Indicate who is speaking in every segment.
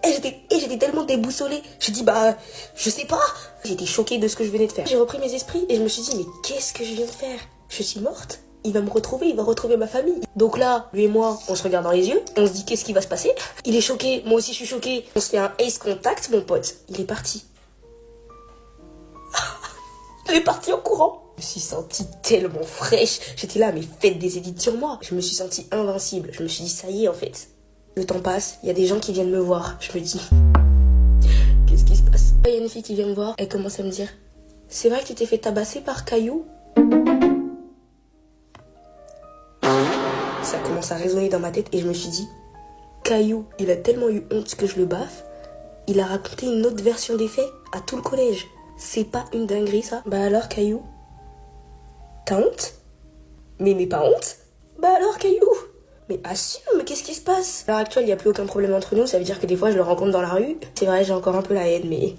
Speaker 1: Et j'étais tellement déboussolée. Je dis, bah, je sais pas. J'étais choquée de ce que je venais de faire. J'ai repris mes esprits et je me suis dit, mais qu'est-ce que je viens de faire? Je suis morte. Il va me retrouver, il va retrouver ma famille. Donc là, lui et moi, on se regarde dans les yeux, on se dit qu'est-ce qui va se passer. Il est choqué, moi aussi je suis choquée. On se fait un ace contact, mon pote. Il est parti. Il est parti en courant. Je me suis sentie tellement fraîche. J'étais là, mais faites des édits sur moi. Je me suis sentie invincible. Je me suis dit, ça y est en fait. Le temps passe, il y a des gens qui viennent me voir. Je me dis, qu'est-ce qui se passe? Il y a une fille qui vient me voir, elle commence à me dire, c'est vrai que tu t'es fait tabasser par Caillou? Ça commence à résonner dans ma tête et je me suis dit, Caillou, il a tellement eu honte que je le baffe, il a raconté une autre version des faits à tout le collège. C'est pas une dinguerie ça? Bah alors Caillou, t'as honte? Mais pas honte? Bah alors Caillou, mais assume, qu'est-ce qui se passe? À l'heure actuelle, il n'y a plus aucun problème entre nous, ça veut dire que des fois je le rencontre dans la rue. C'est vrai, j'ai encore un peu la haine, mais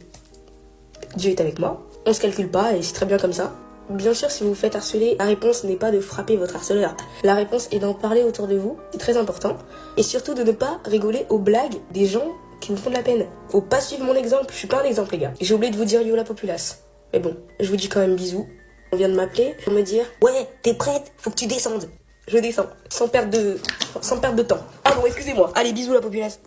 Speaker 1: Dieu est avec moi. On se calcule pas et c'est très bien comme ça. Bien sûr, si vous vous faites harceler, la réponse n'est pas de frapper votre harceleur. La réponse est d'en parler autour de vous, c'est très important. Et surtout de ne pas rigoler aux blagues des gens qui vous font de la peine. Faut pas suivre mon exemple, je suis pas un exemple les gars. J'ai oublié de vous dire yo la populace. Mais bon, je vous dis quand même bisous. On vient de m'appeler pour me dire ouais, t'es prête, faut que tu descendes. Je descends, sans perdre de temps. Ah bon, excusez-moi. Allez, bisous la populace.